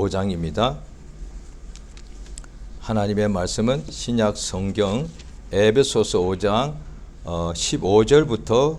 5장입니다. 하나님의 말씀은 신약 성경 에베소서 5장 15절부터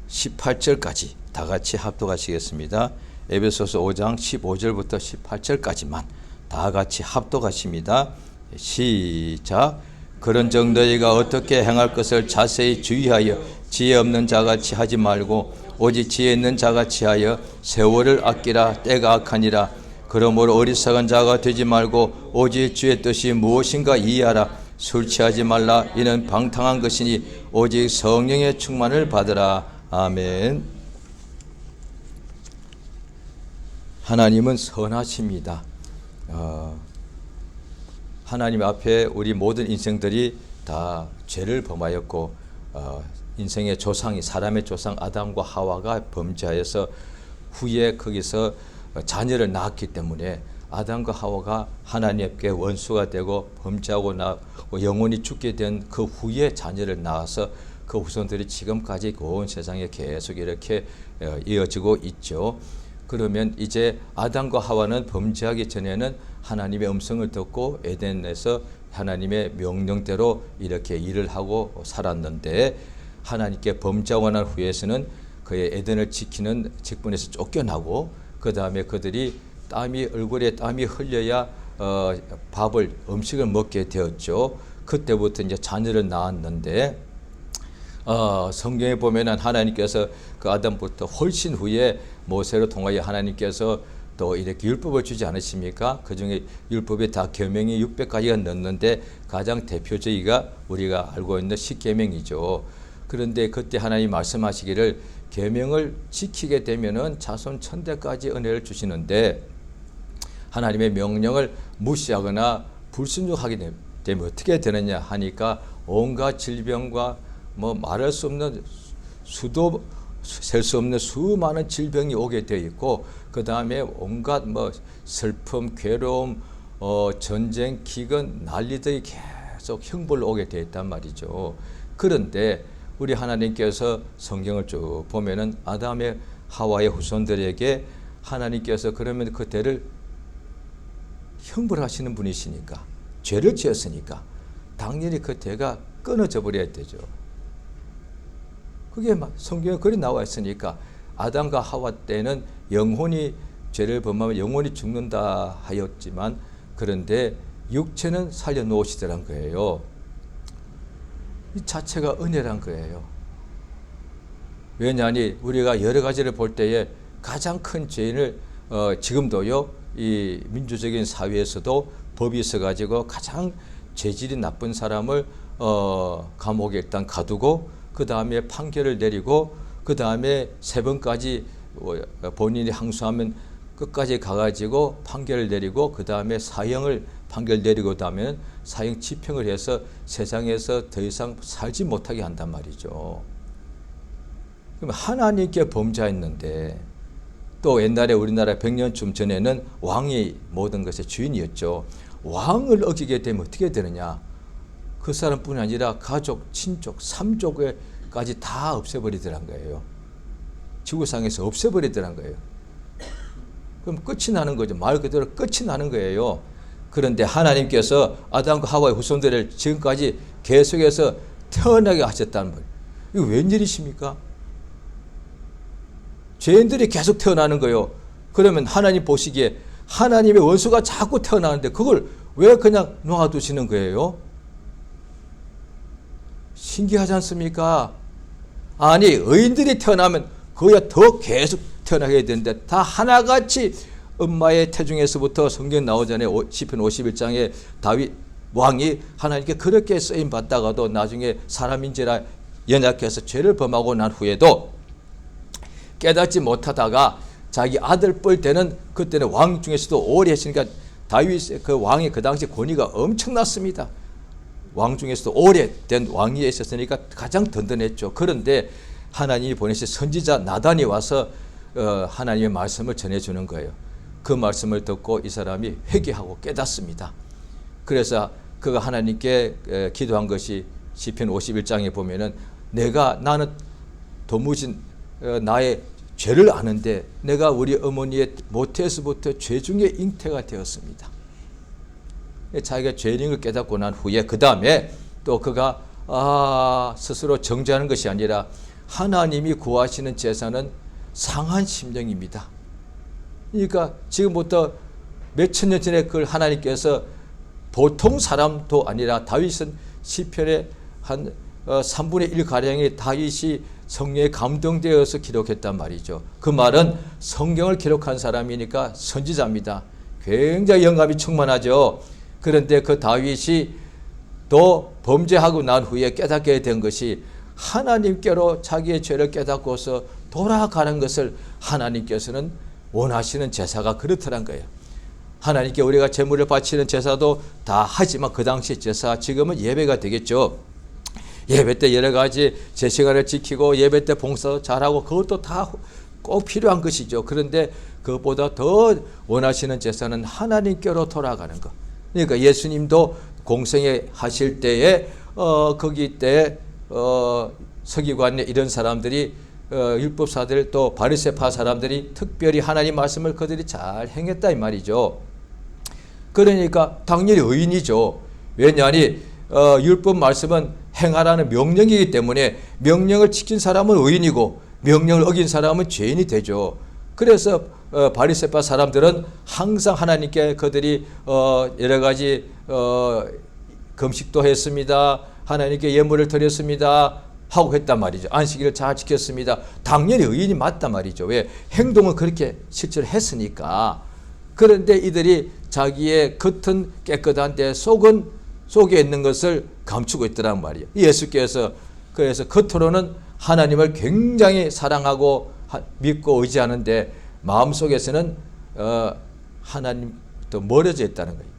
18절까지 다 같이 합독하시겠습니다. 에베소서 5장 15절부터 18절까지만 다 같이 합독하십니다. 시작. 그런즉 너희가 어떻게 행할 것을 자세히 주의하여 지혜 없는 자같이 하지 말고 오직 지혜 있는 자같이 하여 세월을 아끼라. 때가 악하니라. 그러므로 어리석은 자가 되지 말고 오직 주의 뜻이 무엇인가 이해하라. 술 취하지 말라. 이는 방탕한 것이니 오직 성령의 충만을 받으라. 아멘. 하나님은 선하십니다. 하나님 앞에 우리 모든 인생들이 다 죄를 범하였고 인생의 조상이 사람의 조상 아담과 하와가 범죄하여서 후에 거기서 자녀를 낳았기 때문에 아담과 하와가 하나님께 원수가 되고 범죄하고 영원히 죽게 된 그 후에 자녀를 낳아서 그 후손들이 지금까지 온 세상에 계속 이렇게 이어지고 있죠. 그러면 이제 아담과 하와는 범죄하기 전에는 하나님의 음성을 듣고 에덴에서 하나님의 명령대로 이렇게 일을 하고 살았는데 하나님께 범죄하고 난 후에서는 그의 에덴을 지키는 직분에서 쫓겨나고 그 다음에 그들이 얼굴에 땀이 흘려야 음식을 먹게 되었죠. 그때부터 이제 자녀를 낳았는데 성경에 보면은 하나님께서 그 아담부터 훨씬 후에 모세로 통하여 하나님께서 또 이렇게 율법을 주지 않으십니까? 그 중에 율법에 다 계명이 600가지가 넘는데 가장 대표적이가 우리가 알고 있는 십계명이죠. 그런데 그때 하나님 말씀하시기를 계명을 지키게 되면은 자손 천대까지 은혜를 주시는데 하나님의 명령을 무시하거나 불순종하게 되면 어떻게 되느냐 하니까 온갖 질병과 말할 수 없는 셀 수 없는 수많은 질병이 오게 되어 있고 그 다음에 온갖 슬픔, 괴로움, 전쟁, 기근, 난리들이 계속 형벌로 오게 되어 있단 말이죠. 그런데 우리 하나님께서 성경을 쭉 보면은 아담의 하와의 후손들에게 하나님께서 그러면 그 대를 형벌하시는 분이시니까 죄를 지었으니까 당연히 그 대가 끊어져 버려야 되죠. 그게 성경에 글이 나와 있으니까 아담과 하와 때는 영혼이 죄를 범하면 영혼이 죽는다 하였지만 그런데 육체는 살려놓으시더란 거예요. 이 자체가 은혜란 거예요. 왜냐하니 우리가 여러 가지를 볼 때에 가장 큰 죄인을 지금도요 이 민주적인 사회에서도 법이 있어가지고 가장 죄질이 나쁜 사람을 감옥에 일단 가두고 그 다음에 판결을 내리고 그 다음에 3번까지 본인이 항소하면 끝까지 가가지고 판결을 내리고 그 다음에 사형을 판결 내리고 나면 사형 집행을 해서 세상에서 더 이상 살지 못하게 한단 말이죠. 그럼 하나님께 범죄했는데 또 옛날에 우리나라 100년쯤 전에는 왕이 모든 것의 주인이었죠. 왕을 어기게 되면 어떻게 되느냐? 그 사람뿐이 아니라 가족, 친족, 3족까지 다 없애버리더란 거예요. 지구상에서 없애버리더란 거예요. 그럼 끝이 나는 거죠. 말 그대로 끝이 나는 거예요. 그런데 하나님께서 아담과 하와의 후손들을 지금까지 계속해서 태어나게 하셨다는 거예요. 이거 웬일이십니까? 죄인들이 계속 태어나는 거예요. 그러면 하나님 보시기에 하나님의 원수가 자꾸 태어나는데 그걸 왜 그냥 놔두시는 거예요? 신기하지 않습니까? 아니 의인들이 태어나면 그야 더 계속 태어나게 되는데 다 하나같이 엄마의 태중에서부터 성경 나오기 전에 시편 51장에 다윗 왕이 하나님께 그렇게 쓰임 받다가도 나중에 사람인지라 연약해서 죄를 범하고 난 후에도 깨닫지 못하다가 자기 아들 뻘 때는 그때는 왕 중에서도 오래 했으니까 다윗 그 왕이 그 당시 권위가 엄청났습니다. 왕 중에서도 오래된 왕위에 있었으니까 가장 든든했죠. 그런데 하나님이 보내신 선지자 나단이 와서 하나님의 말씀을 전해주는 거예요. 그 말씀을 듣고 이 사람이 회개하고 깨닫습니다. 그래서 그가 하나님께 기도한 것이 시편 51장에 보면은 나는 도무지 나의 죄를 아는데 내가 우리 어머니의 모태에서부터 죄 중에 잉태가 되었습니다. 자기가 죄인 걸 깨닫고 난 후에 그 다음에 또 그가 스스로 정죄하는 것이 아니라 하나님이 구하시는 제사는 상한 심령입니다. 그러니까 지금부터 몇천 년 전에 그걸 하나님께서 보통 사람도 아니라 다윗은 시편의 한 3분의 1가량의 다윗이 성령에 감동되어서 기록했단 말이죠. 그 말은 성경을 기록한 사람이니까 선지자입니다. 굉장히 영감이 충만하죠. 그런데 그 다윗이 또 범죄하고 난 후에 깨닫게 된 것이 하나님께로 자기의 죄를 깨닫고서 돌아가는 것을 하나님께서는 원하시는 제사가 그렇더란 거예요. 하나님께 우리가 제물을 바치는 제사도 다 하지만 그 당시 제사, 지금은 예배가 되겠죠. 예배 때 여러 가지 제시간을 지키고 예배 때 봉사도 잘하고 그것도 다 꼭 필요한 것이죠. 그런데 그것보다 더 원하시는 제사는 하나님께로 돌아가는 것. 그러니까 예수님도 공생애 하실 때에 거기 때 서기관의 이런 사람들이 율법사들 또 바리새파 사람들이 특별히 하나님 말씀을 그들이 잘 행했다 이 말이죠. 그러니까 당연히 의인이죠. 왜냐하니 율법 말씀은 행하라는 명령이기 때문에 명령을 지킨 사람은 의인이고 명령을 어긴 사람은 죄인이 되죠. 그래서 바리새파 사람들은 항상 하나님께 그들이 여러 가지 금식도 했습니다. 하나님께 예물을 드렸습니다. 하고 했단 말이죠. 안식일을 잘 지켰습니다. 당연히 의인이 맞단 말이죠. 왜? 행동은 그렇게 실제로 했으니까. 그런데 이들이 자기의 겉은 깨끗한데 속에 있는 것을 감추고 있더란 말이에요. 예수께서 그래서 겉으로는 하나님을 굉장히 사랑하고 믿고 의지하는데 마음속에서는 하나님부터 멀어져 있다는 거예요.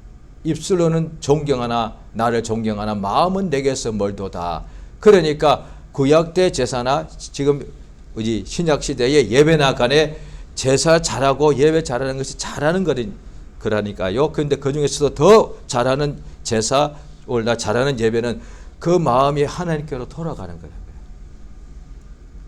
입술로는 존경하나 나를 존경하나 마음은 내게서 멀도다. 그러니까 구약 때 제사나 지금 우리 신약 시대의 예배나 간에 제사 잘하고 예배 잘하는 것이 잘하는 거라니까요. 그런데 그 중에서도 더 잘하는 제사, 올라 잘하는 예배는 그 마음이 하나님께로 돌아가는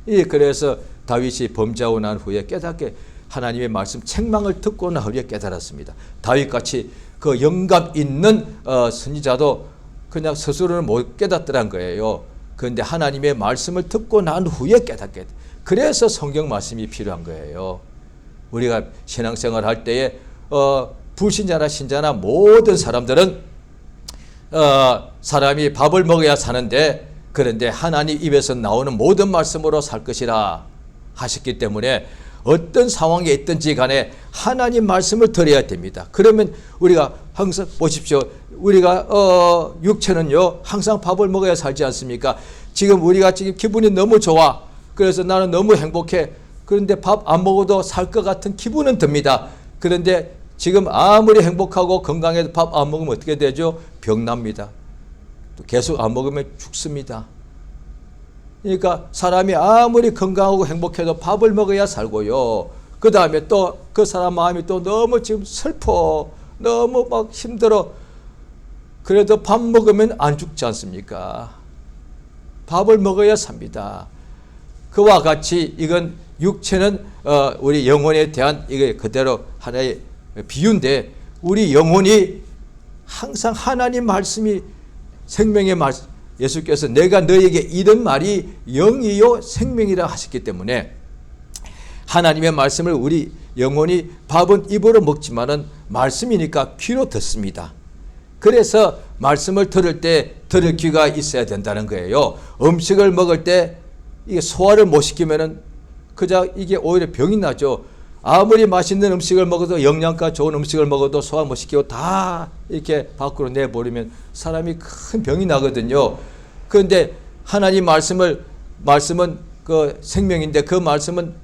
거예요. 그래서 다윗이 범죄하고 난 후에 깨닫게 하나님의 말씀 책망을 듣고 난 후에 깨달았습니다. 다윗같이 그 영감 있는 선지자도 그냥 스스로는 못 깨닫더란 거예요. 그런데 하나님의 말씀을 듣고 난 후에 깨닫게 돼. 그래서 성경 말씀이 필요한 거예요. 우리가 신앙생활 할 때에 불신자나 신자나 모든 사람들은 사람이 밥을 먹어야 사는데 그런데 하나님 입에서 나오는 모든 말씀으로 살 것이라 하셨기 때문에 어떤 상황에 있든지 간에 하나님 말씀을 들어야 됩니다. 그러면 우리가 항상 보십시오. 우리가 육체는요 항상 밥을 먹어야 살지 않습니까? 지금 우리가 지금 기분이 너무 좋아. 그래서 나는 너무 행복해. 그런데 밥 안 먹어도 살 것 같은 기분은 듭니다. 그런데 지금 아무리 행복하고 건강해도 밥 안 먹으면 어떻게 되죠? 병납니다. 또 계속 안 먹으면 죽습니다. 그러니까 사람이 아무리 건강하고 행복해도 밥을 먹어야 살고요. 그 다음에 또 그 사람 마음이 또 너무 지금 슬퍼. 너무 막 힘들어. 그래도 밥 먹으면 안 죽지 않습니까? 밥을 먹어야 삽니다. 그와 같이 이건 육체는 우리 영혼에 대한 이게 그대로 하나의 비유인데 우리 영혼이 항상 하나님 말씀이 생명의 말씀, 예수께서 내가 너에게 이런 말이 영이요 생명이라 하셨기 때문에 하나님의 말씀을 우리 영혼이 밥은 입으로 먹지만은 말씀이니까 귀로 듣습니다. 그래서 말씀을 들을 때 들을 귀가 있어야 된다는 거예요. 음식을 먹을 때 이게 소화를 못 시키면은 그저 이게 오히려 병이 나죠. 아무리 맛있는 음식을 먹어도 영양가 좋은 음식을 먹어도 소화 못 시키고 다 이렇게 밖으로 내버리면 사람이 큰 병이 나거든요. 그런데 하나님 말씀은 그 생명인데 그 말씀은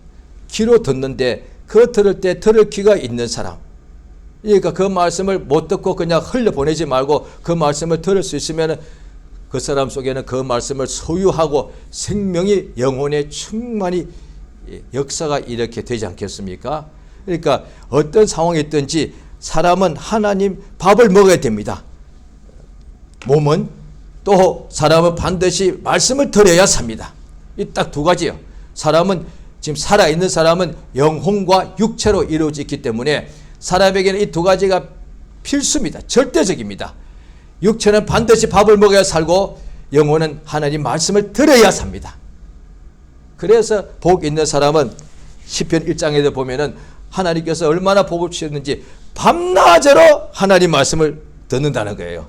귀로 듣는데 그 들을 때 들을 귀가 있는 사람. 그러니까 그 말씀을 못 듣고 그냥 흘려보내지 말고 그 말씀을 들을 수 있으면 그 사람 속에는 그 말씀을 소유하고 생명이 영혼에 충만히 역사가 이렇게 되지 않겠습니까? 그러니까 어떤 상황이 있든지 사람은 하나님 밥을 먹어야 됩니다. 몸은 또 사람은 반드시 말씀을 들어야 삽니다. 이 딱 두 가지요. 사람은 지금 살아있는 사람은 영혼과 육체로 이루어져 있기 때문에 사람에게는 이 두 가지가 필수입니다. 절대적입니다. 육체는 반드시 밥을 먹어야 살고 영혼은 하나님 말씀을 들어야 삽니다. 그래서 복 있는 사람은 시편 1장에도 보면은 하나님께서 얼마나 복을 주셨는지 밤낮으로 하나님 말씀을 듣는다는 거예요.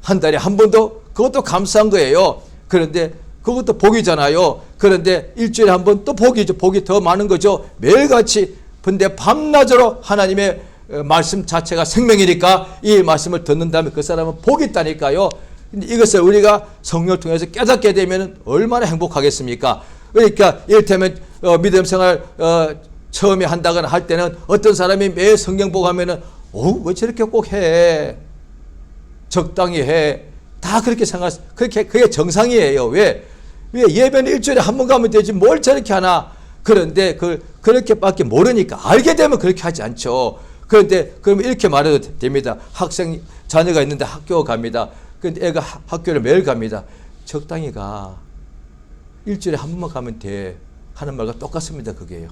한 달에 한 번도 그것도 감사한 거예요. 그런데 그것도 복이잖아요. 그런데 일주일에 한 번 또 복이죠. 복이 더 많은 거죠. 매일같이. 근데 밤낮으로 하나님의 말씀 자체가 생명이니까 이 말씀을 듣는다면 그 사람은 복이 있다니까요. 근데 이것을 우리가 성령을 통해서 깨닫게 되면 얼마나 행복하겠습니까? 그러니까 이를테면 믿음 생활 처음에 한다거나 할 때는 어떤 사람이 매일 성경 보고 하면은 왜 저렇게 꼭 해? 적당히 해. 다 그렇게 그게 정상이에요. 왜 예배는 일주일에 한 번 가면 되지 뭘 저렇게 하나? 그런데 그렇게밖에 모르니까 알게 되면 그렇게 하지 않죠. 그런데 그러면 이렇게 말해도 됩니다. 자녀가 있는데 학교 갑니다. 그런데 애가 학교를 매일 갑니다. 적당히 가. 일주일에 한 번만 가면 돼. 하는 말과 똑같습니다. 그게요.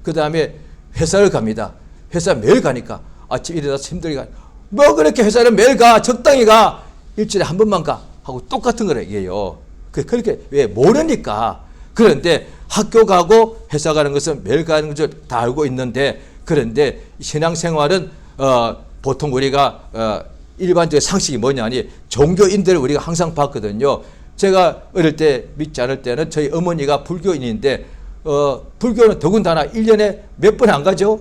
그 다음에 회사를 갑니다. 회사 매일 가니까 아침 일어나서 힘들게 가. 뭐 그렇게 회사를 매일 가. 적당히 가. 일주일에 한 번만 가. 하고 똑같은 거예요. 그렇게 왜 모르니까. 그런데 학교 가고 회사 가는 것은 매일 가는 것을 다 알고 있는데 그런데 신앙생활은 보통 우리가 일반적인 상식이 뭐냐니 종교인들을 우리가 항상 봤거든요. 제가 어릴 때 믿지 않을 때는 저희 어머니가 불교인인데 불교는 더군다나 1년에 몇 번 안 가죠?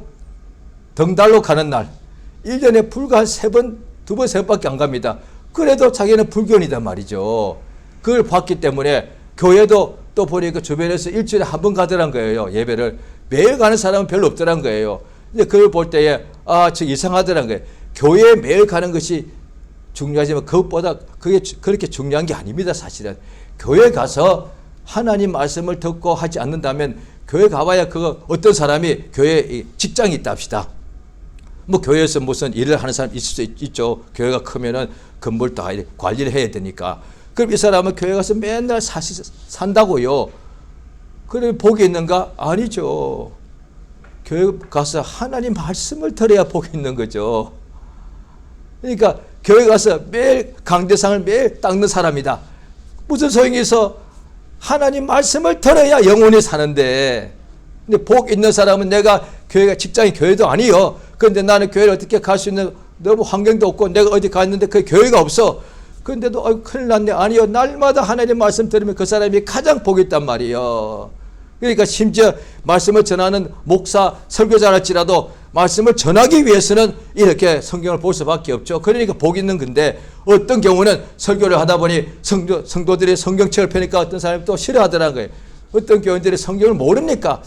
덩달로 가는 날 1년에 불과 한 3번, 2번, 3번밖에 안 갑니다. 그래도 자기는 불교인이단 말이죠. 그걸 봤기 때문에 교회도 또 보니까 주변에서 일주일에 한 번 가더란 거예요. 예배를. 매일 가는 사람은 별로 없더란 거예요. 근데 그걸 볼 때에 저 이상하더란 거예요. 교회에 매일 가는 것이 중요하지만 그것보다 그게 그렇게 중요한 게 아닙니다. 사실은. 교회 가서 하나님 말씀을 듣고 하지 않는다면 교회 가봐야 그거 어떤 사람이 교회에 직장이 있다 합시다. 뭐 교회에서 무슨 일을 하는 사람 있을 수 있죠. 교회가 크면은 건물 다 관리를 해야 되니까. 그럼 이 사람은 교회 가서 맨날 산다고요. 그러면 복이 있는가? 아니죠. 교회 가서 하나님 말씀을 들어야 복이 있는 거죠. 그러니까 교회 가서 매일 강대상을 매일 닦는 사람이다. 무슨 소용이 있어? 하나님 말씀을 들어야 영혼이 사는데. 근데 복 있는 사람은 내가 교회가 직장이 교회도 아니요. 그런데 나는 교회를 어떻게 갈 수 있는 너무 환경도 없고 내가 어디 갔는데 그 교회가 없어. 그런데도 큰일 났네. 아니요. 날마다 하나님 말씀 들으면 그 사람이 가장 복이 있단 말이에요. 그러니까 심지어 말씀을 전하는 목사, 설교자랄지라도 말씀을 전하기 위해서는 이렇게 성경을 볼 수밖에 없죠. 그러니까 복 있는 건데 어떤 경우는 설교를 하다 보니 성도들이 성경책을 펴니까 어떤 사람이 또 싫어하더라는 거예요. 어떤 교인들이 성경을 모르니까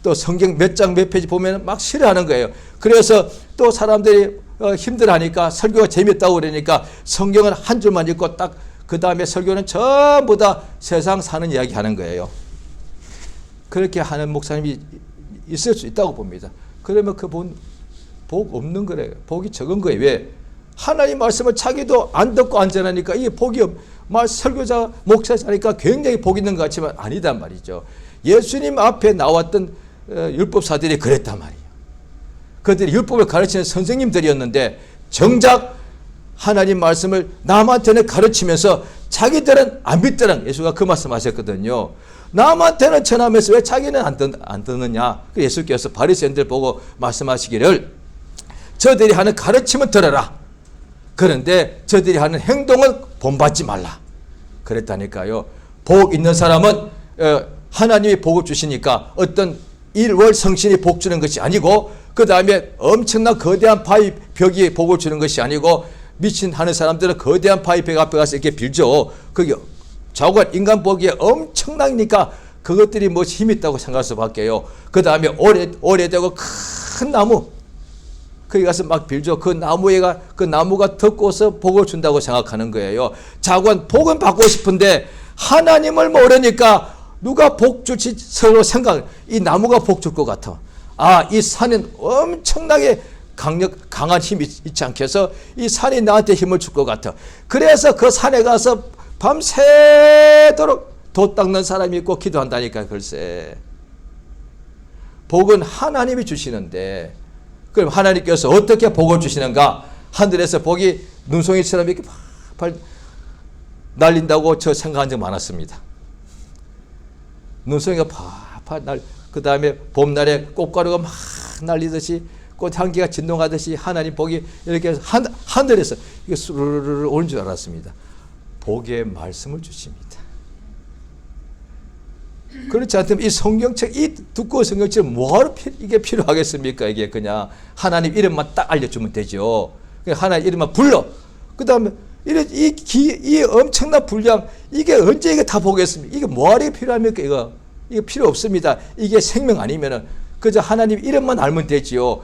또 성경 몇 장 몇 페이지 보면 막 싫어하는 거예요. 그래서 또 사람들이 힘들어하니까 설교가 재밌다고 그러니까 성경은 한 줄만 읽고 딱 그 다음에 설교는 전부 다 세상 사는 이야기 하는 거예요. 그렇게 하는 목사님이 있을 수 있다고 봅니다. 그러면 그 복 없는 거래요. 복이 적은 거예요. 왜? 하나님 말씀을 자기도 안 듣고 안 전하니까 이 복이 설교자, 목사자니까 굉장히 복 있는 것 같지만 아니단 말이죠. 예수님 앞에 나왔던 율법사들이 그랬단 말이에요. 그들이 율법을 가르치는 선생님들이었는데 정작 하나님 말씀을 남한테는 가르치면서 자기들은 안 믿더라. 예수가 그 말씀하셨거든요. 남한테는 전하면서 왜 자기는 안 듣느냐. 예수께서 바리새인들 보고 말씀하시기를 저들이 하는 가르침은 들어라. 그런데 저들이 하는 행동은 본받지 말라. 그랬다니까요. 복 있는 사람은 하나님이 복을 주시니까 어떤 일월 성신이 복 주는 것이 아니고 그 다음에 엄청난 거대한 바위 벽이 복을 주는 것이 아니고 미친 하는 사람들은 거대한 바위 벽 앞에 가서 이렇게 빌죠. 그게 자관 인간 보기에 엄청나니까 그것들이 뭐 힘이 있다고 생각할 수밖에요. 그 다음에 오래되고 큰 나무 거기 가서 막 빌죠. 그 나무가 덮고서 복을 준다고 생각하는 거예요. 자관 복은 받고 싶은데 하나님을 모르니까 누가 복 줄지 서로 이 나무가 복 줄 것 같아. 이 산은 엄청나게 강한 힘이 있지 않겠어? 이 산이 나한테 힘을 줄 것 같아. 그래서 그 산에 가서 밤새도록 돛 닦는 사람이 있고 기도한다니까. 글쎄, 복은 하나님이 주시는데, 그럼 하나님께서 어떻게 복을 주시는가? 하늘에서 복이 눈송이처럼 이렇게 팍 날린다고 저 생각한 적 많았습니다. 눈송이가 팍팍 그 다음에 봄날에 꽃가루가 막 날리듯이 꽃향기가 진동하듯이 하나님 복이 이렇게 하늘에서 이게 수르르르 오는 줄 알았습니다. 복의 말씀을 주십니다. 그렇지 않다면 이 성경책, 이 두꺼운 성경책 뭐하러 이게 필요하겠습니까? 이게 그냥 하나님 이름만 딱 알려주면 되죠. 하나님 이름만 불러. 그 다음에 이 엄청난 분량, 이게 언제 이게 다 보겠습니까? 이게 뭐하러 필요합니까? 이거 필요 없습니다. 이게 생명 아니면은 그저 하나님 이름만 알면 되지요.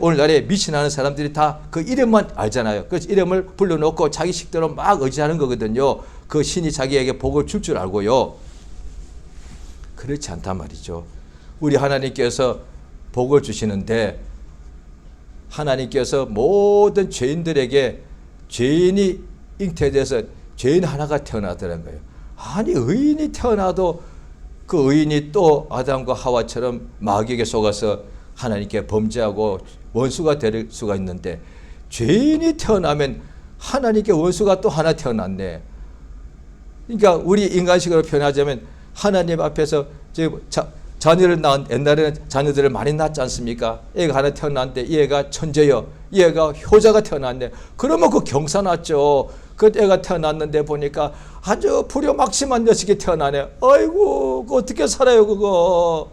오늘날에 미신하는 사람들이 다 그 이름만 알잖아요. 그 이름을 불러놓고 자기 식대로 막 의지하는 거거든요. 그 신이 자기에게 복을 줄 줄 알고요. 그렇지 않단 말이죠. 우리 하나님께서 복을 주시는데, 하나님께서 모든 죄인들에게 죄인이 잉태돼서 죄인 하나가 태어나더라는 거예요. 아니, 의인이 태어나도 그 의인이 또 아담과 하와처럼 마귀에게 속아서 하나님께 범죄하고 원수가 될 수가 있는데, 죄인이 태어나면 하나님께 원수가 또 하나 태어났네. 그러니까 우리 인간식으로 표현하자면 하나님 앞에서 자녀를 낳은, 옛날에는 자녀들을 많이 낳지 않습니까? 얘가 하나 태어났는데 얘가 천재요, 얘가 효자가 태어났네. 그러면 그 경사났죠. 그 애가 태어났는데 보니까 아주 불효막심한 녀석이 태어나네. 아이고, 그거 어떻게 살아요 그거.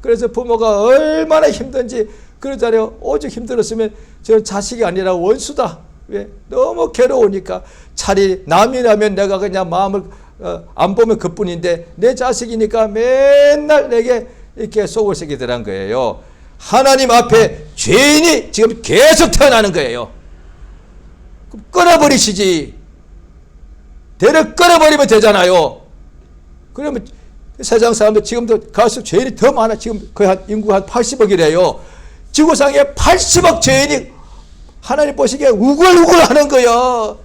그래서 부모가 얼마나 힘든지 그러잖아요. 오죽 힘들었으면 저 자식이 아니라 원수다. 왜? 너무 괴로우니까. 차라리 남이라면 내가 그냥 마음을 안 보면 그뿐인데 내 자식이니까 맨날 내게 이렇게 속을 새기더란 거예요. 하나님 앞에 죄인이 지금 계속 태어나는 거예요. 그럼 끊어버리시지. 대를 끊어버리면 되잖아요. 그러면 세상 사람들 지금도 갈수록 죄인이 더 많아. 지금 거의 인구가 한 80억이래요. 지구상에 80억 죄인이 하나님 보시기에 우글우글 하는 거예요.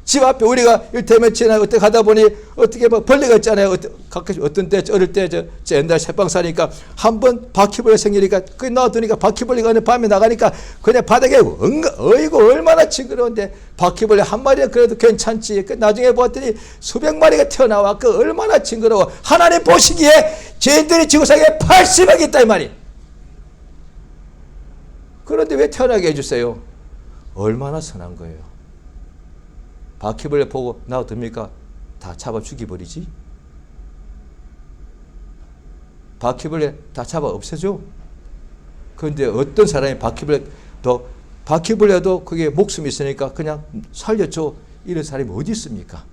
집 앞에 우리가 일테면 지나 어떻게 가다 보니 어떻게 뭐 벌레가 있잖아요. 가끔씩 어떤 때 어릴 때 저 옛날 새빵 사니까 한번 바퀴벌레 생기니까 그 놔두니까 바퀴벌레가 어느 밤에 나가니까 그냥 바닥에 어이구 얼마나 징그러운데 바퀴벌레 한 마리는 그래도 괜찮지. 그 나중에 보았더니 수백 마리가 튀어나와. 그 얼마나 징그러워. 하나님 보시기에 죄인들이 지구상에 80억 있다 이 말이. 그런데 왜 태어나게 해주세요? 얼마나 선한 거예요. 바퀴벌레 보고 놔둡니까? 다 잡아 죽여버리지. 바퀴벌레 다 잡아 없애줘. 그런데 어떤 사람이 바퀴벌레도 그게 목숨이 있으니까 그냥 살려줘. 이런 사람이 어디 있습니까?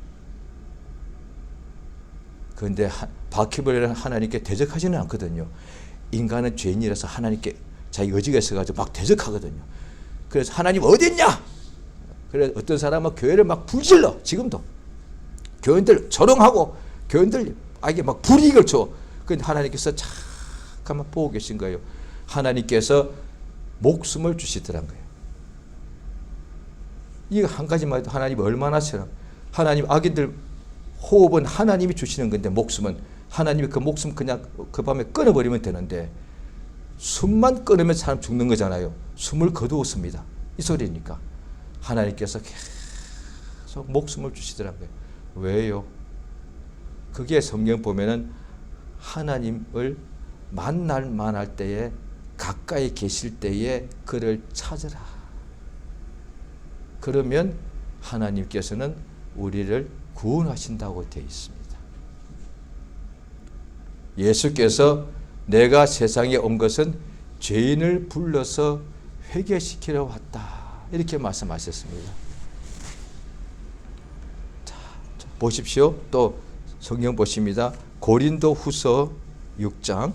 그런데 바퀴벌레는 하나님께 대적하지는 않거든요. 인간은 죄인이라서 하나님께 자기 의지가 있어가지고 막 대적하거든요. 그래서 하나님 어디 있냐? 그래서 어떤 사람은 교회를 막 불질러. 지금도 교인들 조롱하고 교인들 이게 막 불이익을 줘. 그런데 하나님께서 잠깐만 보고 계신 거예요. 하나님께서 목숨을 주시더란 거예요. 이거 한 가지만 해도 하나님이 얼마나 싫어. 하나님 아기들 호흡은 하나님이 주시는 건데, 목숨은 하나님이 그 목숨 그냥 그 밤에 끊어버리면 되는데, 숨만 끊으면 사람 죽는 거잖아요. 숨을 거두었습니다. 이 소리니까 하나님께서 계속 목숨을 주시더라고요. 왜요? 그게 성경 보면은 하나님을 만날 만할 때에, 가까이 계실 때에 그를 찾으라. 그러면 하나님께서는 우리를 구원하신다고 되어 있습니다. 예수께서 내가 세상에 온 것은 죄인을 불러서 회개시키러 왔다. 이렇게 말씀하셨습니다. 자, 보십시오. 또 성경 보십니다. 고린도 후서 6장.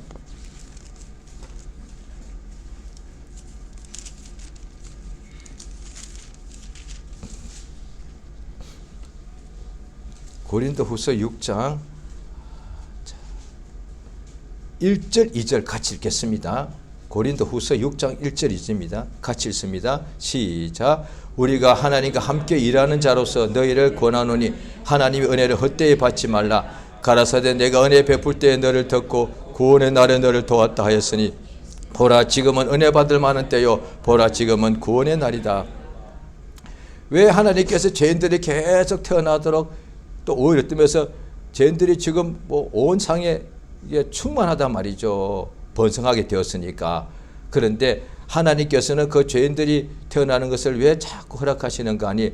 고린도 후서 6장 1절 2절 같이 읽겠습니다. 고린도 후서 6장 1절 2절입니다. 같이 읽습니다. 시작. 우리가 하나님과 함께 일하는 자로서 너희를 권하노니 하나님의 은혜를 헛되이 받지 말라. 가라사대 내가 은혜 베풀 때에 너를 듣고 구원의 날에 너를 도왔다 하였으니 보라 지금은 은혜 받을 만한 때요 보라 지금은 구원의 날이다. 왜 하나님께서 죄인들이 계속 태어나도록 또 오히려 뜨면서 죄인들이 지금 뭐 온 상에 충만하단 말이죠. 번성하게 되었으니까. 그런데 하나님께서는 그 죄인들이 태어나는 것을 왜 자꾸 허락하시는가 하니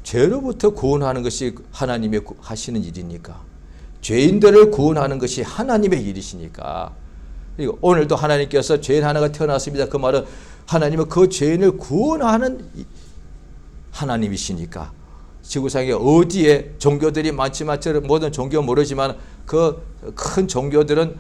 죄로부터 구원하는 것이 하나님의 하시는 일이니까. 죄인들을 구원하는 것이 하나님의 일이시니까. 그리고 오늘도 하나님께서 죄인 하나가 태어났습니다. 그 말은 하나님은 그 죄인을 구원하는 하나님이시니까. 지구상에 어디에 종교들이 많지만 모든 종교 모르지만 그 큰 종교들은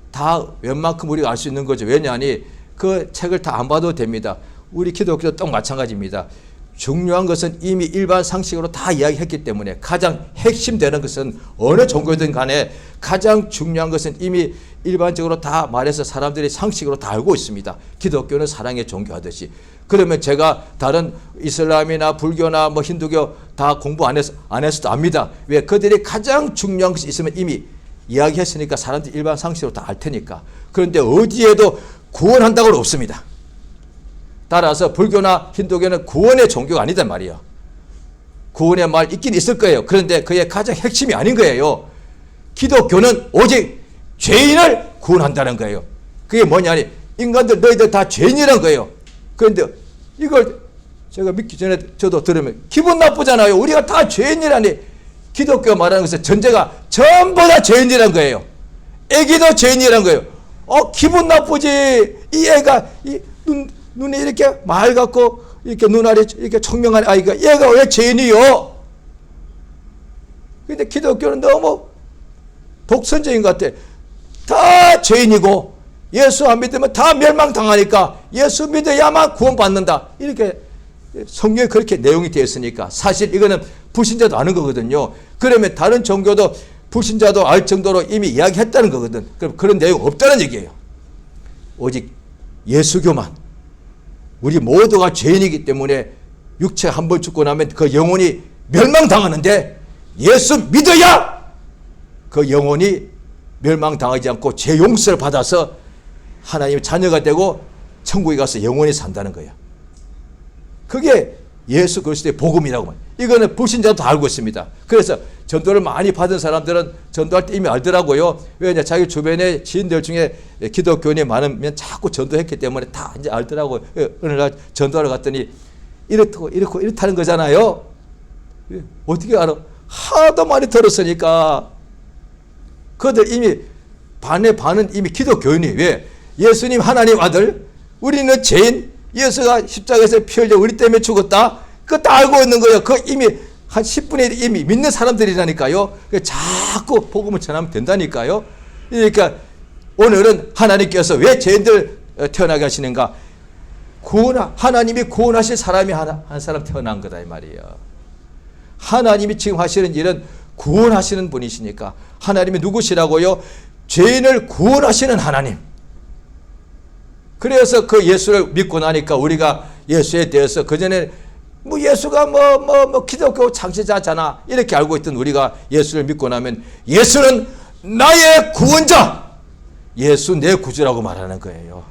다 웬만큼 우리가 알 수 있는 거죠. 왜냐하니 그 책을 다 안 봐도 됩니다. 우리 기독교도 똑 마찬가지입니다. 중요한 것은 이미 일반 상식으로 다 이야기했기 때문에 가장 핵심되는 것은 어느 종교든 간에 가장 중요한 것은 이미 일반적으로 다 말해서 사람들이 상식으로 다 알고 있습니다. 기독교는 사랑의 종교하듯이. 그러면 제가 다른 이슬람이나 불교나 뭐 힌두교 다 공부 안 했어도 압니다. 왜? 그들이 가장 중요한 것이 있으면 이미 이야기했으니까 사람들이 일반 상식으로 다 알 테니까. 그런데 어디에도 구원한다고는 없습니다. 따라서 불교나 힌두교는 구원의 종교가 아니단 말이에요. 구원의 말 있긴 있을 거예요. 그런데 그의 가장 핵심이 아닌 거예요. 기독교는 오직 죄인을 구원한다는 거예요. 그게 뭐냐니 인간들 너희들 다 죄인이란 거예요. 그런데 이걸 제가 믿기 전에 저도 들으면 기분 나쁘잖아요. 우리가 다 죄인이라니. 기독교 말하는 것은 전제가 전부 다 죄인이란 거예요. 애기도 죄인이란 거예요. 기분 나쁘지. 이 애가 눈이 이렇게 맑았고 이렇게 눈알이 이렇게 청명한 아이가 얘가 왜 죄인이요? 근데 기독교는 너무 독선적인 것 같아. 다 죄인이고 예수 안 믿으면 다 멸망당하니까 예수 믿어야만 구원받는다. 이렇게 성경에 그렇게 내용이 되어 있으니까 사실 이거는 불신자도 아는 거거든요. 그러면 다른 종교도 불신자도 알 정도로 이미 이야기했다는 거거든. 그럼 그런 내용 없다는 얘기예요. 오직 예수교만. 우리 모두가 죄인이기 때문에 육체 한 번 죽고 나면 그 영혼이 멸망당하는데 예수 믿어야 그 영혼이 멸망당하지 않고 죄 용서를 받아서 하나님의 자녀가 되고 천국에 가서 영원히 산다는 거예요. 그게 예수 그리스도의 복음이라고 말해요. 이거는 불신자도 다 알고 있습니다. 그래서 전도를 많이 받은 사람들은 전도할 때 이미 알더라고요. 왜냐 자기 주변에 지인들 중에 기독교인이 많으면 자꾸 전도했기 때문에 다 이제 알더라고요. 어느 날 전도하러 갔더니 이렇다는 거잖아요. 어떻게 알아? 하도 많이 들었으니까. 그들 이미 반의 반은 이미 기독교인이. 왜? 예수님 하나님 아들, 우리는 죄인, 예수가 십자가에서 피 흘려 우리 때문에 죽었다. 그거 다 알고 있는 거예요. 그 이미 한 10분의 1 이미 믿는 사람들이라니까요. 자꾸 복음을 전하면 된다니까요. 그러니까 오늘은 하나님께서 왜 죄인들 태어나게 하시는가? 하나님이 구원하실 사람이 한 사람 태어난 거다 이 말이에요. 하나님이 지금 하시는 일은 구원하시는 분이시니까. 하나님이 누구시라고요? 죄인을 구원하시는 하나님. 그래서 그 예수를 믿고 나니까 우리가 예수에 대해서 그전에 뭐 예수가 기독교 창시자잖아 이렇게 알고 있던 우리가 예수를 믿고 나면 예수는 나의 구원자, 예수 내 구주라고 말하는 거예요.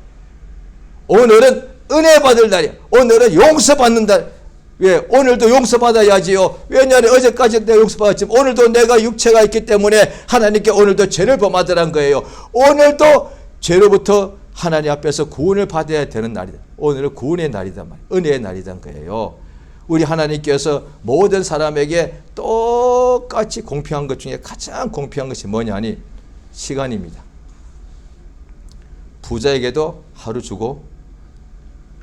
오늘은 은혜 받을 날이야. 오늘은 용서받는 날. 왜? 오늘도 용서받아야지요. 왜냐하면 어제까지 내가 용서받았지만 오늘도 내가 육체가 있기 때문에 하나님께 오늘도 죄를 범하더란 거예요. 오늘도 죄로부터 하나님 앞에서 구원을 받아야 되는 날이다. 오늘은 구원의 날이다 말이에요. 은혜의 날이란 거예요. 우리 하나님께서 모든 사람에게 똑같이 공평한 것 중에 가장 공평한 것이 뭐냐니 시간입니다. 부자에게도 하루 주고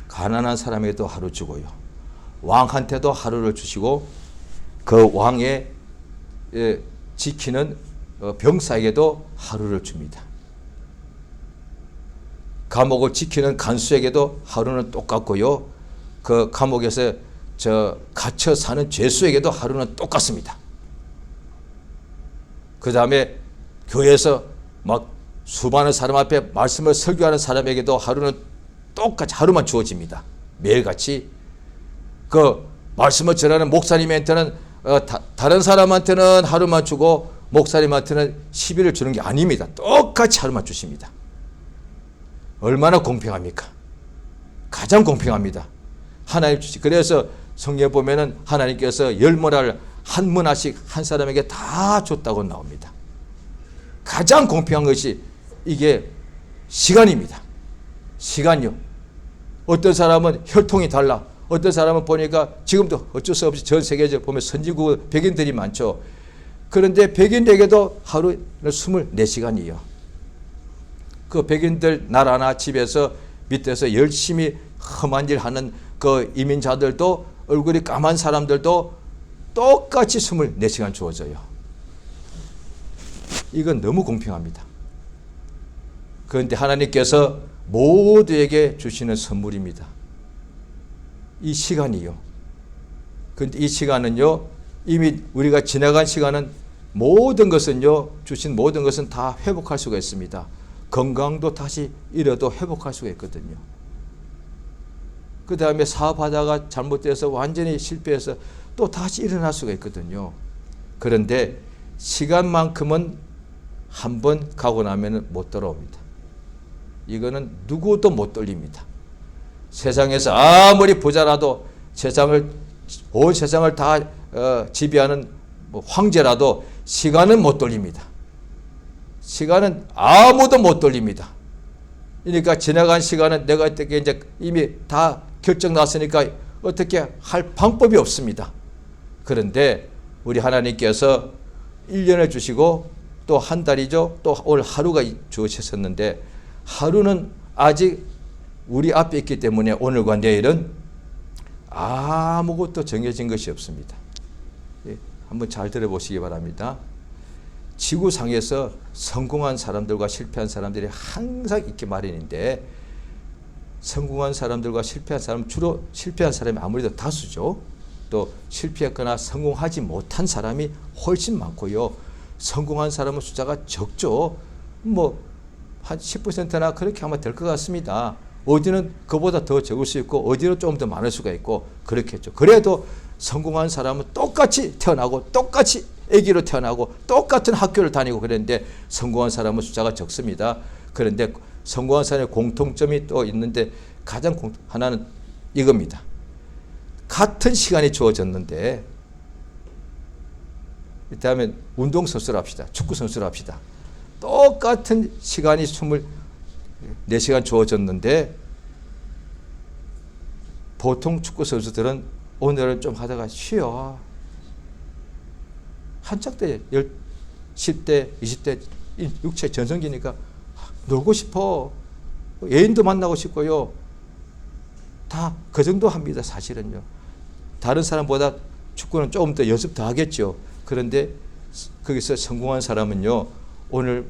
가난한 사람에게도 하루 주고요. 왕한테도 하루를 주시고 그 왕의 지키는 병사에게도 하루를 줍니다. 감옥을 지키는 간수에게도 하루는 똑같고요. 그 감옥에서 갇혀 사는 죄수에게도 하루는 똑같습니다. 그 다음에 교회에서 막 수많은 사람 앞에 말씀을 설교하는 사람에게도 하루는 똑같이 하루만 주어집니다. 매일같이 그 말씀을 전하는 목사님한테는 다른 사람한테는 하루만 주고 목사님한테는 10일을 주는 게 아닙니다. 똑같이 하루만 주십니다. 얼마나 공평합니까? 가장 공평합니다. 하나님 주시. 그래서 성경에 보면은 하나님께서 10문화를 한 문화씩 한 사람에게 다 줬다고 나옵니다. 가장 공평한 것이 이게 시간입니다. 시간요. 어떤 사람은 혈통이 달라. 어떤 사람은 보니까 지금도 어쩔 수 없이 전 세계적으로 보면 선진국 백인들이 많죠. 그런데 백인에게도 하루 24시간이에요. 그 백인들 나라나 집에서 밑에서 열심히 험한 일 하는 그 이민자들도 얼굴이 까만 사람들도 똑같이 24시간 주어져요. 이건 너무 공평합니다. 그런데 하나님께서 모두에게 주시는 선물입니다. 이 시간이요. 그런데 이 시간은요, 이미 우리가 지나간 시간은 모든 것은요, 주신 모든 것은 다 회복할 수가 있습니다. 건강도 다시 잃어도 회복할 수가 있거든요. 그 다음에 사업하다가 잘못돼서 완전히 실패해서 또 다시 일어날 수가 있거든요. 그런데 시간만큼은 한번 가고 나면 못 돌아옵니다. 이거는 누구도 못 돌립니다. 세상에서 아무리 부자라도 온 세상을 다 지배하는 황제라도 시간은 못 돌립니다. 시간은 아무도 못 돌립니다. 그러니까 지나간 시간은 내가 어떻게 이제 이미 다 결정 났으니까 어떻게 할 방법이 없습니다. 그런데 우리 하나님께서 1년을 주시고 또 한 달이죠. 또 오늘 하루가 주어졌었는데 하루는 아직 우리 앞에 있기 때문에 오늘과 내일은 아무것도 정해진 것이 없습니다. 한번 잘 들어보시기 바랍니다. 지구상에서 성공한 사람들과 실패한 사람들이 항상 있기 마련인데 성공한 사람들과 실패한 사람은 주로 실패한 사람이 아무래도 다수죠. 또 실패했거나 성공하지 못한 사람이 훨씬 많고요. 성공한 사람은 숫자가 적죠. 한 10%나 그렇게 하면 될 것 같습니다. 어디는 그보다 더 적을 수 있고 어디는 조금 더 많을 수가 있고 그렇겠죠. 그래도 성공한 사람은 똑같이 태어나고 똑같이 아기로 태어나고 똑같은 학교를 다니고 그랬는데 성공한 사람은 숫자가 적습니다. 그런데 성공한 사람의 공통점이 또 있는데 가장 하나는 이겁니다. 같은 시간이 주어졌는데 다음에 운동선수를 합시다. 축구선수를 합시다. 똑같은 시간이 24시간 주어졌는데 보통 축구선수들은 오늘은 좀 하다가 쉬어. 한창 때 10대, 20대 육체 전성기니까 놀고 싶어. 애인도 만나고 싶고요. 다 그 정도 합니다. 사실은요. 다른 사람보다 축구는 조금 더 연습 더 하겠죠. 그런데 거기서 성공한 사람은요. 오늘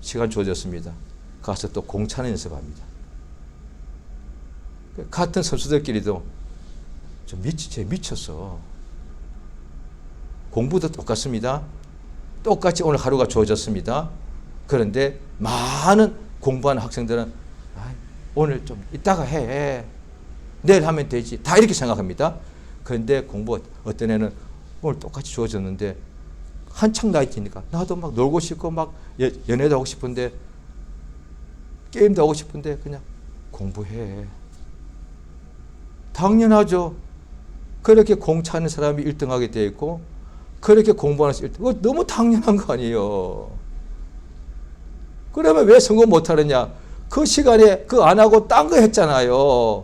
시간 주어졌습니다. 가서 또 공차는 연습합니다. 같은 선수들끼리도 좀 미쳤어. 공부도 똑같습니다. 똑같이 오늘 하루가 주어졌습니다. 그런데 많은 공부하는 학생들은 오늘 좀 이따가 해. 내일 하면 되지. 다 이렇게 생각합니다. 그런데 공부 어떤 애는 오늘 똑같이 주어졌는데 한창 나이 드니까 나도 막 놀고 싶고 막 연애도 하고 싶은데 게임도 하고 싶은데 그냥 공부해. 당연하죠. 그렇게 공차는 사람이 1등하게 되어 있고 그렇게 공부하는 사람이 1등. 그거 너무 당연한 거 아니에요. 그러면 왜 성공 못하느냐. 그 시간에 그 안 하고 딴 거 했잖아요.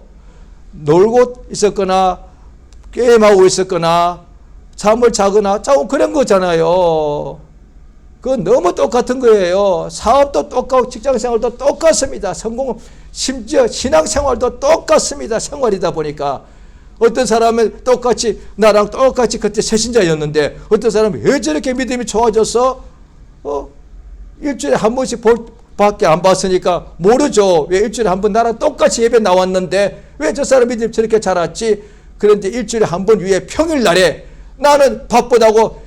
놀고 있었거나 게임하고 있었거나 잠을 자거나 그런 거잖아요. 그건 너무 똑같은 거예요. 사업도 똑같고 직장생활도 똑같습니다. 심지어 신앙생활도 똑같습니다. 생활이다 보니까 어떤 사람은 똑같이 나랑 똑같이 그때 새신자였는데 어떤 사람은 왜 저렇게 믿음이 좋아졌어? 일주일에 한 번씩 밖에 안 봤으니까 모르죠. 왜 일주일에 한 번 나랑 똑같이 예배 나왔는데 왜 저 사람 믿음이 저렇게 자랐지? 그런데 일주일에 한 번 위에 평일날에 나는 바쁘다고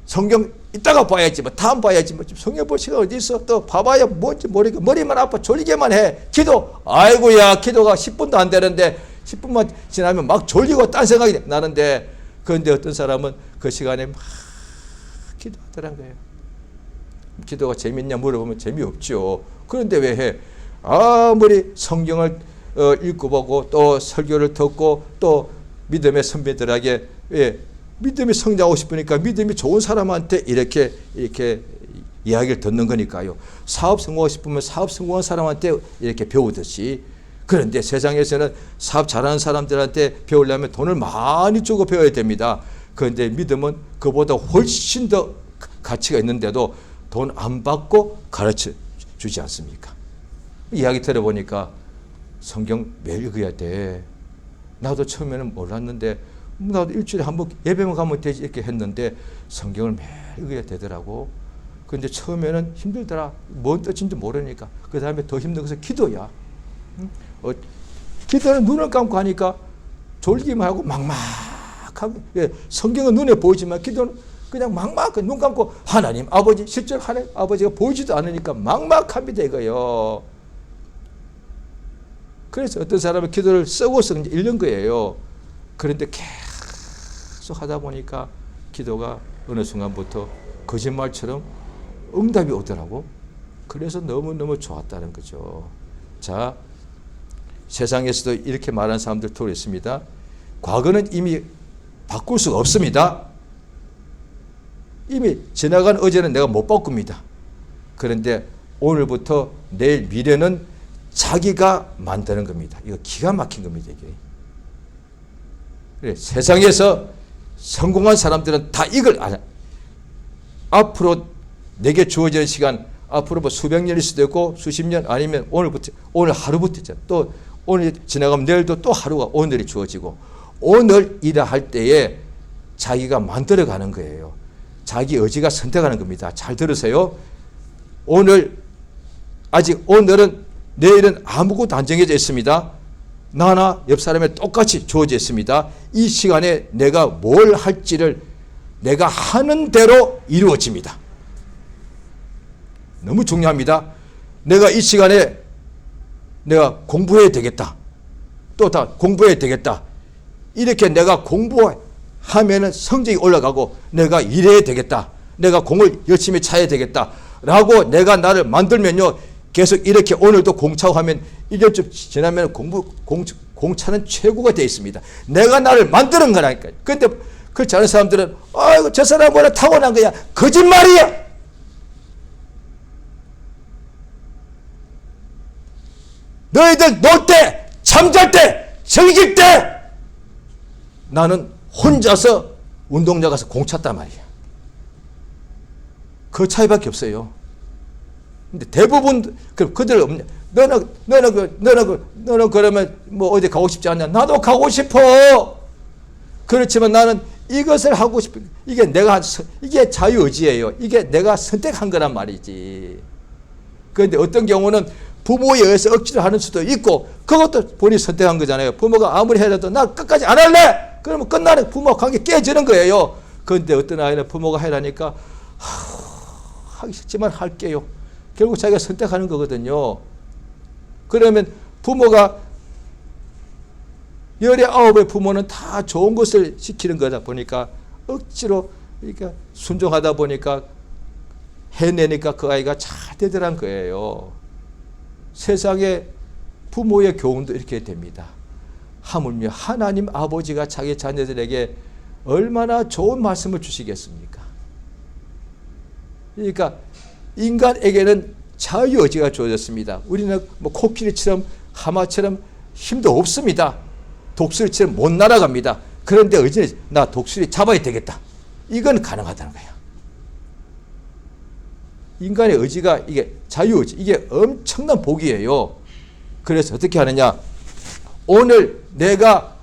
성경 이따가 봐야지 다음 봐야지 성경 볼 시간 어디 있어? 또 봐봐야 뭔지 모르겠고 머리만 아파 졸리게만 해. 기도 아이고야 기도가 10분도 안 되는데 10분만 지나면 막 졸리고 딴 생각이 나는데 그런데 어떤 사람은 그 시간에 막 기도하더란 거예요. 기도가 재밌냐 물어보면 재미없죠. 그런데 왜 해? 아무리 성경을 읽고 보고 또 설교를 듣고 또 믿음의 선배들에게 믿음이 성장하고 싶으니까 믿음이 좋은 사람한테 이렇게 이야기를 듣는 거니까요. 사업 성공하고 싶으면 사업 성공한 사람한테 이렇게 배우듯이. 그런데 세상에서는 사업 잘하는 사람들한테 배우려면 돈을 많이 주고 배워야 됩니다. 그런데 믿음은 그보다 훨씬 더 가치가 있는데도 돈 안 받고 가르쳐 주지 않습니까? 이야기 들어보니까 성경 매일 읽어야 돼. 나도 처음에는 몰랐는데 나도 일주일에 한 번 예배만 가면 되지 이렇게 했는데 성경을 매일 읽어야 되더라고. 그런데 처음에는 힘들더라. 뭔 뜻인지 모르니까. 그 다음에 더 힘든 것은 기도야. 기도는 눈을 감고 하니까 졸기만 하고 막막하고, 성경은 눈에 보이지만 기도는 그냥 막막하게 눈 감고 하나님 아버지, 실제로 하나님 아버지가 보이지도 않으니까 막막합니다 이거요. 그래서 어떤 사람은 기도를 썩어서 잃는 거예요. 그런데 계속 하다 보니까 기도가 어느 순간부터 거짓말처럼 응답이 오더라고. 그래서 너무너무 좋았다는 거죠. 자, 세상에서도 이렇게 말하는 사람들 도 있습니다. 과거는 이미 바꿀 수가 없습니다. 이미 지나간 어제는 내가 못 바꿉니다. 그런데 오늘부터 내일 미래는 자기가 만드는 겁니다. 이거 기가 막힌 겁니다. 이게. 그래, 세상에서 성공한 사람들은 다 이걸 알아. 앞으로 내게 주어지는 시간, 앞으로 뭐 수백 년일 수도 있고 수십 년 아니면 오늘부터, 오늘 하루부터 있잖아. 또 오늘 지나가면 내일도 또 하루가 오늘이 주어지고, 오늘 일을 할 때에 자기가 만들어가는 거예요. 자기 의지가 선택하는 겁니다. 잘 들으세요. 오늘, 아직 오늘은, 내일은 아무것도 안 정해져 있습니다. 나나 옆 사람에 똑같이 주어져 있습니다. 이 시간에 내가 뭘 할지를 내가 하는 대로 이루어집니다. 너무 중요합니다. 내가 이 시간에 내가 공부해야 되겠다. 또 다 공부해야 되겠다. 이렇게 내가 공부하면은 성적이 올라가고 내가 일해야 되겠다. 내가 공을 열심히 차야 되겠다. 라고 내가 나를 만들면요. 계속 이렇게 오늘도 공차고 하면 1년쯤 지나면 공차는 최고가 되어 있습니다. 내가 나를 만드는 거라니까요. 그런데 그렇지 않은 사람들은 아이고 저 사람보다 타고난 거야. 거짓말이야. 너희들 놀 때, 잠잘 때, 즐길 때 나는 혼자서 운동장 가서 공 찼단 말이야. 그 차이밖에 없어요. 근데 대부분 그들 없냐? 너는 그러면 뭐 어디 가고 싶지 않냐? 나도 가고 싶어. 그렇지만 나는 이것을 하고 싶어. 이게 자유의지예요. 이게 내가 선택한 거란 말이지. 그런데 어떤 경우는 부모에 의해서 억지로 하는 수도 있고, 그것도 본인이 선택한 거잖아요. 부모가 아무리 해도 나 끝까지 안 할래. 그러면 끝나는 부모 관계 깨지는 거예요. 그런데 어떤 아이는 부모가 해라니까 하기 싫지만 할게요. 결국 자기가 선택하는 거거든요. 그러면 부모가 19의 부모는 다 좋은 것을 시키는 거다 보니까 억지로 그러니까 순종하다 보니까 해내니까 그 아이가 잘 되더란 거예요. 세상에 부모의 교훈도 이렇게 됩니다. 하물며 하나님 아버지가 자기 자녀들에게 얼마나 좋은 말씀을 주시겠습니까? 그러니까 인간에게는 자유의지가 주어졌습니다. 우리는 뭐 코끼리처럼 하마처럼 힘도 없습니다. 독수리처럼 못 날아갑니다. 그런데 의지는 나 독수리 잡아야 되겠다. 이건 가능하다는 거야. 인간의 의지가 이게 자유의지, 이게 엄청난 복이에요. 그래서 어떻게 하느냐? 오늘 내가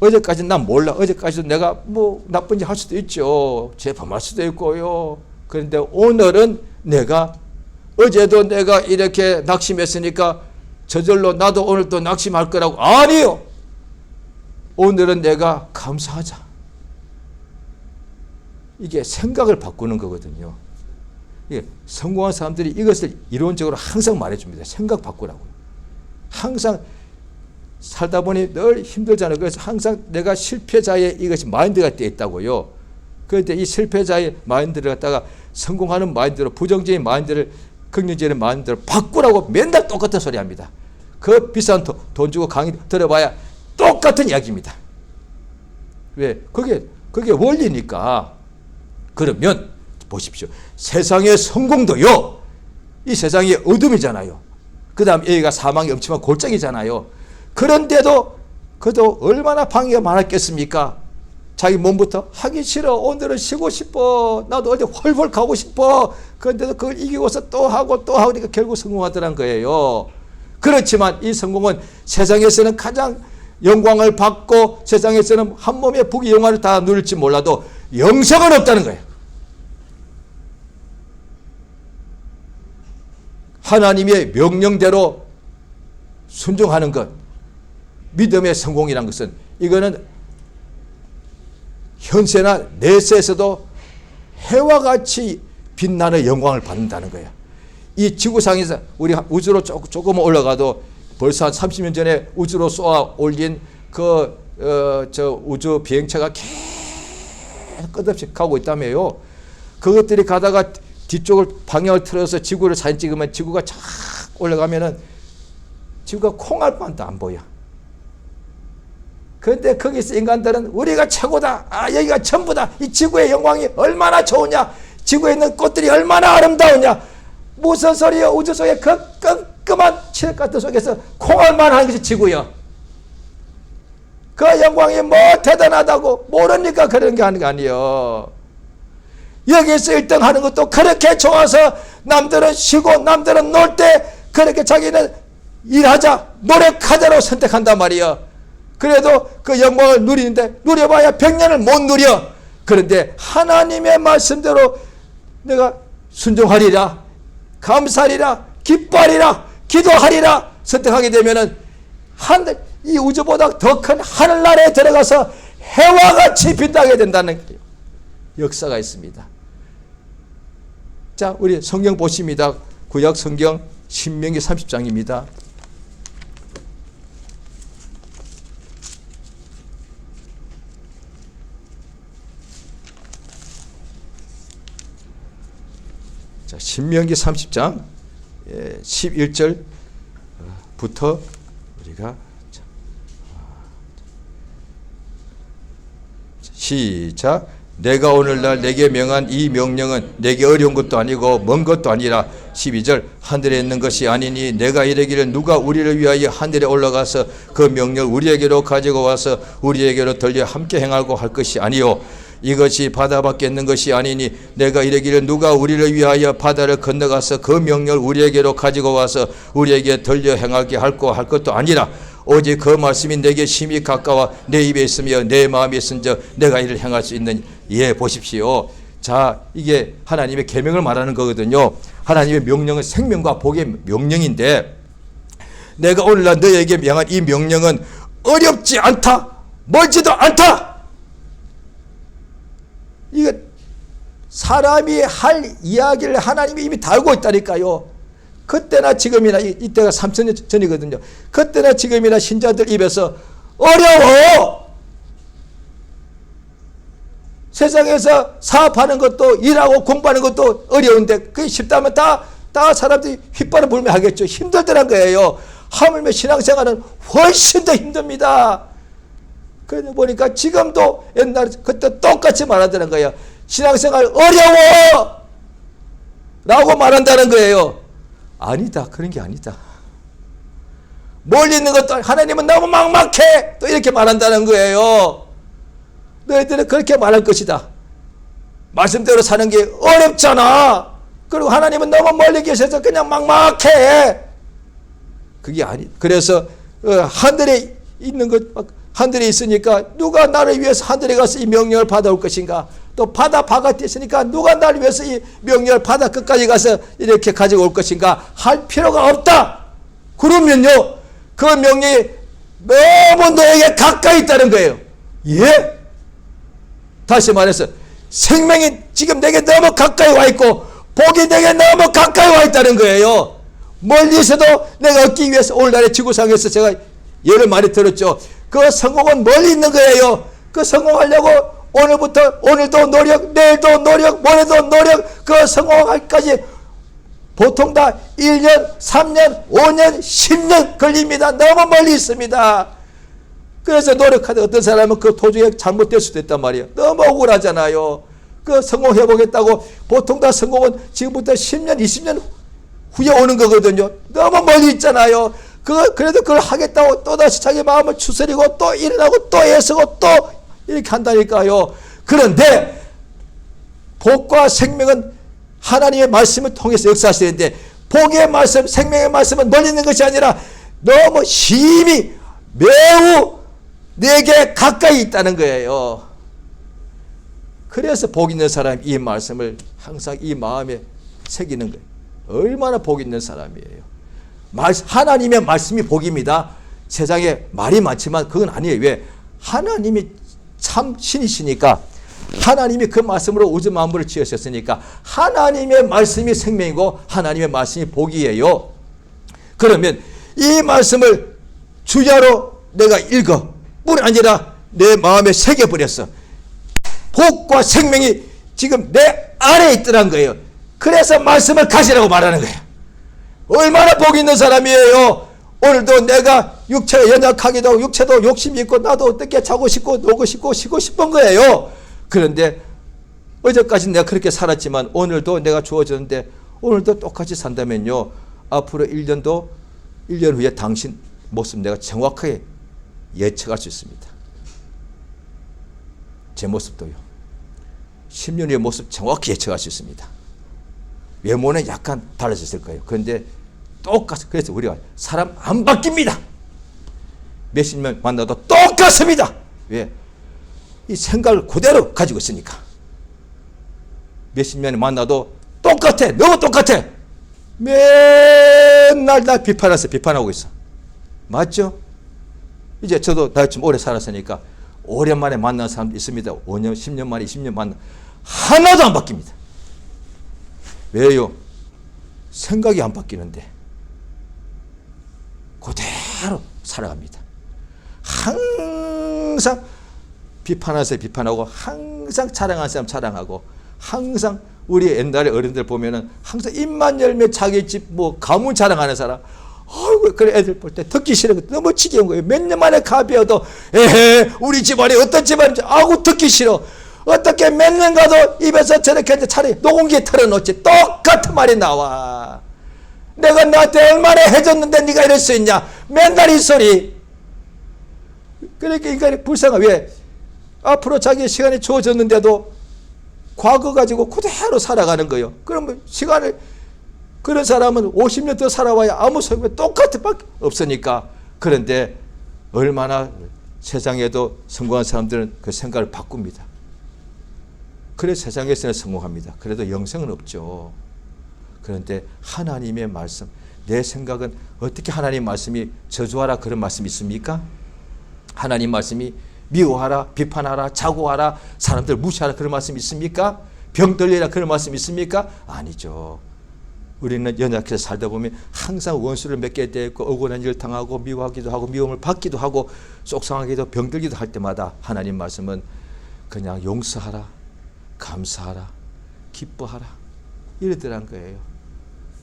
어제까지는 난 몰라. 어제까지도 내가 뭐 나쁜 짓 할 수도 있죠. 재범할 수도 있고요. 그런데 오늘은 내가 어제도 내가 이렇게 낙심했으니까 저절로 나도 오늘 또 낙심할 거라고. 아니요. 오늘은 내가 감사하자. 이게 생각을 바꾸는 거거든요. 성공한 사람들이 이것을 이론적으로 항상 말해줍니다. 생각 바꾸라고요. 항상 살다 보니 늘 힘들잖아요. 그래서 항상 내가 실패자의 이것이 마인드가 되어 있다고요. 그런데 이 실패자의 마인드를 갖다가 성공하는 마인드로, 부정적인 마인드를 긍정적인 마인드로 바꾸라고 맨날 똑같은 소리 합니다. 그 비싼 돈 주고 강의 들어봐야 똑같은 이야기입니다. 왜? 그게 원리니까. 그러면 보십시오. 세상의 성공도요, 이 세상이 어둠이잖아요. 그 다음 여기가 사망의 엄청난 골짜기잖아요. 그런데도 그도 얼마나 방해가 많았겠습니까? 자기 몸부터 하기 싫어, 오늘은 쉬고 싶어, 나도 어디 헐헐 가고 싶어. 그런데도 그걸 이기고서 또 하고 또 하니까 결국 성공하더란 거예요. 그렇지만 이 성공은 세상에서는 가장 영광을 받고 세상에서는 한 몸의 부귀영화를 다 누릴지 몰라도 영생은 없다는 거예요. 하나님의 명령대로 순종하는 것, 믿음의 성공이라는 것은, 이거는 현세나 내세에서도 해와 같이 빛나는 영광을 받는다는 거예요. 이 지구상에서 우리 우주로 조금 올라가도 벌써 한 30년 전에 우주로 쏘아 올린 저 우주 비행체가 계속 끝없이 가고 있다며요. 그것들이 가다가 뒤쪽을 방향을 틀어서 지구를 사진 찍으면 지구가 쫙 올라가면은 지구가 콩알만도 안 보여. 그런데 거기서 인간들은 우리가 최고다, 여기가 전부다, 이 지구의 영광이 얼마나 좋으냐, 지구에 있는 꽃들이 얼마나 아름다우냐, 무슨 소리요. 우주 속에 그 끔끔한 칠흑 같은 속에서 콩알만 하는 것이 지구요. 그 영광이 뭐 대단하다고 모르니까 그런 게 아니에요. 여기서 1등 하는 것도 그렇게 좋아서 남들은 쉬고 남들은 놀 때 그렇게 자기는 일하자, 노력하자로 선택한단 말이에요. 그래도 그 영광을 누리는데 누려봐야 100년을 못 누려. 그런데 하나님의 말씀대로 내가 순종하리라, 감사하리라, 기뻐하리라, 기도하리라 선택하게 되면은 이 우주보다 더 큰 하늘나라에 들어가서 해와 같이 빛나게 된다는 역사가 있습니다. 자, 우리 성경 보십니다. 구약 성경 신명기 30장입니다. 자, 신명기 30장 11절부터 우리가 시작. 내가 오늘날 내게 명한 이 명령은 내게 어려운 것도 아니고 먼 것도 아니라 12절. 하늘에 있는 것이 아니니 내가 이르기를 누가 우리를 위하여 하늘에 올라가서 그 명령을 우리에게로 가지고 와서 우리에게로 들려 함께 행하고 할 것이 아니요 이것이 바다밖에 있는 것이 아니니 내가 이르기를 누가 우리를 위하여 바다를 건너가서 그 명령을 우리에게로 가지고 와서 우리에게 들려 행하게 할 것도 아니라 오직 그 말씀이 내게 심히 가까워 내 입에 있으며 내 마음에 있은즉 내가 이를 행할 수 있는. 예, 보십시오. 자, 이게 하나님의 계명을 말하는 거거든요. 하나님의 명령은 생명과 복의 명령인데, 내가 오늘날 너에게 명한 이 명령은 어렵지 않다, 멀지도 않다. 이거 사람이 할 이야기를 하나님이 이미 다 알고 있다니까요. 그때나 지금이나, 이때가 3000년 전이거든요. 그때나 지금이나 신자들 입에서 어려워. 세상에서 사업하는 것도 일하고 공부하는 것도 어려운데 그게 쉽다면 다 사람들이 휘발을 불며 하겠죠. 힘들더란 거예요. 하물며 신앙생활은 훨씬 더 힘듭니다. 그러다 보니까 지금도 옛날 그때 똑같이 말하더란 거예요. 신앙생활 어려워 라고 말한다는 거예요. 아니다. 그런 게 아니다. 멀리 있는 것도 하나님은 너무 막막해 또 이렇게 말한다는 거예요. 너희들은 그렇게 말할 것이다. 말씀대로 사는 게 어렵잖아. 그리고 하나님은 너무 멀리 계셔서 그냥 막막해. 그게 그래서 하늘에 있는 것, 하늘에 있으니까 누가 나를 위해서 하늘에 가서 이 명령을 받아올 것인가. 또 바다 바깥에 있으니까 누가 나를 위해서 이 명령을 바다 끝까지 가서 이렇게 가지고 올 것인가 할 필요가 없다. 그러면요, 그 명령이 너무 너에게 가까이 있다는 거예요. 예? 다시 말해서 생명이 지금 내게 너무 가까이 와 있고 복이 내게 너무 가까이 와 있다는 거예요. 멀리서도 내가 얻기 위해서 오늘날의 지구상에서 제가 예를 많이 들었죠. 그 성공은 멀리 있는 거예요. 그 성공하려고 오늘도 노력, 내일도 노력, 모레도 노력, 그 성공할까지 보통 다 1년, 3년, 5년, 10년 걸립니다. 너무 멀리 있습니다. 그래서 노력하다 어떤 사람은 그 도중에 잘못될 수도 있단 말이에요. 너무 억울하잖아요. 그 성공해보겠다고 보통 다 성공은 지금부터 10년, 20년 후에 오는 거거든요. 너무 멀리 있잖아요. 그래도 그걸 하겠다고 또다시 자기 마음을 추스리고 또 일어나고 또 애쓰고 또 이렇게 한다니까요. 그런데 복과 생명은 하나님의 말씀을 통해서 역사하시는데 복의 말씀, 생명의 말씀은 멀리 있는 것이 아니라 너무 심히 매우 내게 가까이 있다는 거예요. 그래서 복 있는 사람이 이 말씀을 항상 이 마음에 새기는 거예요. 얼마나 복 있는 사람이에요. 하나님의 말씀이 복입니다. 세상에 말이 많지만 그건 아니에요. 왜? 하나님이 참 신이시니까, 하나님이 그 말씀으로 우주 만물을 지으셨으니까 하나님의 말씀이 생명이고 하나님의 말씀이 복이에요. 그러면 이 말씀을 주야로 내가 읽어 뿐 아니라 내 마음에 새겨버렸어. 복과 생명이 지금 내 안에 있더란 거예요. 그래서 말씀을 가지라고 말하는 거예요. 얼마나 복 있는 사람이에요. 오늘도 내가 육체가 연약하기도 하고 육체도 욕심이 있고 나도 어떻게 자고 싶고 놀고 싶고 쉬고 싶은 거예요. 그런데 어제까지는 내가 그렇게 살았지만 오늘도 내가 주어졌는데 오늘도 똑같이 산다면요, 앞으로 1년 후에 당신 모습 내가 정확하게 예측할 수 있습니다. 제 모습도요. 10년 후의 모습 정확히 예측할 수 있습니다. 외모는 약간 달라졌을 거예요. 그런데 똑같아. 그래서 우리가 사람 안 바뀝니다. 몇십 년 만나도 똑같습니다. 왜? 이 생각을 그대로 가지고 있으니까. 몇십 년에 만나도 똑같아. 너무 똑같아. 맨날 나 비판하고 있어. 맞죠? 이제 저도 나 좀 오래 살았으니까 오랜만에 만난 사람도 있습니다. 5년, 10년 만에, 20년 만나. 하나도 안 바뀝니다. 왜요? 생각이 안 바뀌는데 그대로 살아갑니다. 항상 비판할 사람 비판하고, 항상 자랑하는 사람 자랑하고, 항상 우리 옛날에 어른들 보면은 항상 입만 열면 자기 집 뭐 가문 자랑하는 사람. 어이구, 그래 애들 볼 때 듣기 싫은 거 너무 지겨운 거예요. 몇 년 만에 가비어도 에헤 우리 집안이 어떤 집안인지 아고 듣기 싫어. 어떻게 몇 년 가도 입에서 저렇게 이제 차라리 녹음기에 털어놓지 똑같은 말이 나와. 내가 너한테 얼마나 해줬는데 네가 이럴 수 있냐. 맨날 이 소리. 그러니까 인간이 불쌍해. 왜? 앞으로 자기 시간이 주어졌는데도 과거 가지고 그대로 살아가는 거예요. 그러면 시간을, 그런 사람은 50년 더 살아와야 아무 소용이 똑같은 밖에 없으니까. 그런데 얼마나 세상에도 성공한 사람들은 그 생각을 바꿉니다. 그래서 세상에서는 성공합니다. 그래도 영생은 없죠. 그런데 하나님의 말씀, 내 생각은 어떻게 하나님 말씀이 저주하라 그런 말씀이 있습니까? 하나님 말씀이 미워하라, 비판하라, 자고하라, 사람들 무시하라 그런 말씀이 있습니까? 병 들리라 그런 말씀이 있습니까? 아니죠. 우리는 연약해서 살다 보면 항상 원수를 맺게 되고 억울한 일을 당하고 미워하기도 하고 미움을 받기도 하고 속상하기도 병들기도 할 때마다 하나님 말씀은 그냥 용서하라, 감사하라, 기뻐하라 이러더란 거예요.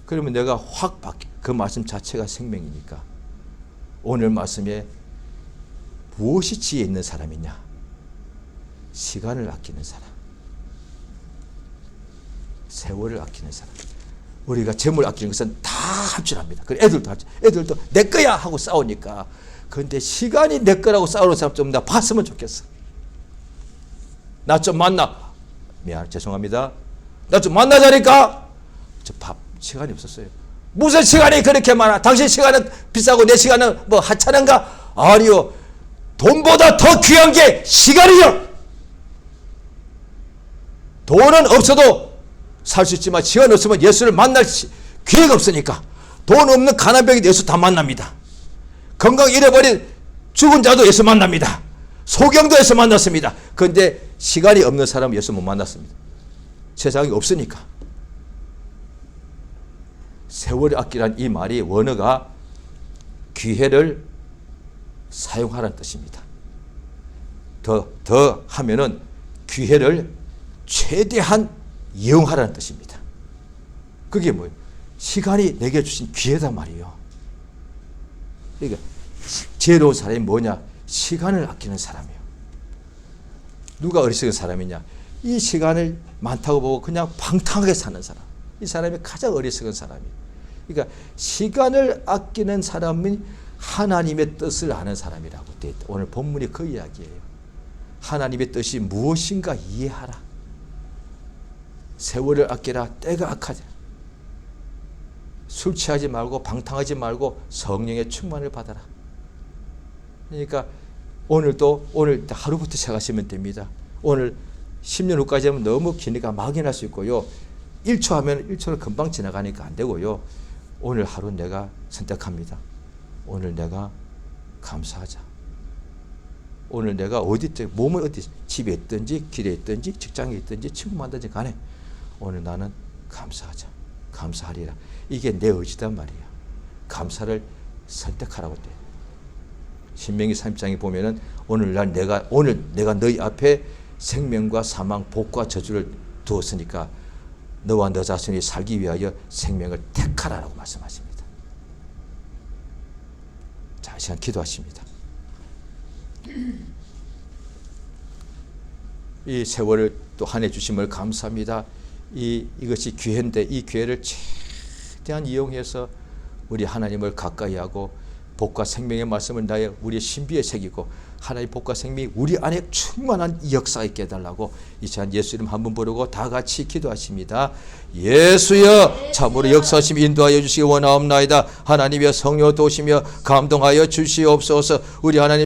그러면 내가 확 바뀌, 그 말씀 자체가 생명이니까. 오늘 말씀에 무엇이 지혜 있는 사람이냐? 시간을 아끼는 사람, 세월을 아끼는 사람. 우리가 재물 아끼는 것은 다 합치랍니다. 그래 애들도 내 거야 하고 싸우니까. 그런데 시간이 내 거라고 싸우는 사람 좀 나 봤으면 좋겠어. 나 좀 만나. 죄송합니다. 나 좀 만나자니까. 저 시간이 없었어요. 무슨 시간이 그렇게 많아? 당신 시간은 비싸고 내 시간은 뭐 하찮은가? 아니요. 돈보다 더 귀한 게 시간이요. 돈은 없어도 살 수 있지만 시간 없으면 예수를 만날 기회가 없으니까. 돈 없는 가난병이 예수 다 만납니다. 건강 잃어버린 죽은 자도 예수 만납니다. 소경도 예수 만났습니다. 그런데 시간이 없는 사람은 예수 못 만났습니다. 세상이 없으니까. 세월을 아끼라는 이 말이 원어가 기회를 사용하라는 뜻입니다. 더 하면은 기회를 최대한 이용하라는 뜻입니다. 그게 뭐예요? 시간이 내게 주신 기회단 말이에요. 그러니까 지혜로운 사람이 뭐냐? 시간을 아끼는 사람이에요. 누가 어리석은 사람이냐? 이 시간을 많다고 보고 그냥 방탕하게 사는 사람. 이 사람이 가장 어리석은 사람이에요. 그러니까 시간을 아끼는 사람은 하나님의 뜻을 아는 사람이라고 되어 있다. 오늘 본문이 그 이야기예요. 하나님의 뜻이 무엇인가 이해하라. 세월을 아끼라. 때가 악하자. 술 취하지 말고 방탕하지 말고 성령의 충만을 받아라. 그러니까 오늘 하루부터 시작하시면 됩니다. 오늘 10년 후까지 하면 너무 기니까 막연할 수 있고요. 1초 하면 1초는 금방 지나가니까 안 되고요. 오늘 하루 내가 선택합니다. 오늘 내가 감사하자. 오늘 내가 몸을 어디 집에 있든지 길에 있든지 직장에 있든지 친구 만나든지 간에 오늘 나는 감사하자. 감사하리라. 이게 내 의지단 말이야. 감사를 선택하라고 돼. 신명기 3장에 보면은 오늘 내가 너희 앞에 생명과 사망, 복과 저주를 두었으니까 너와 너 자신이 살기 위하여 생명을 택하라라고 말씀하십니다. 자, 이 시간 기도하십니다. 이 세월을 또 한 해 주심을 감사합니다. 이것이 기회인데 이 기회를 최대한 이용해서 우리 하나님을 가까이 하고 복과 생명의 말씀을 나의 우리의 신비에 새기고 하나님의 복과 생명이 우리 안에 충만한 이 역사가 있게 해달라고 이 시간 예수 이름 한번 부르고 다 같이 기도하십니다. 예수여 참으로 역사하심 인도하여 주시기 원하옵나이다. 하나님의 성령 도우시며 감동하여 주시옵소서. 우리 하나님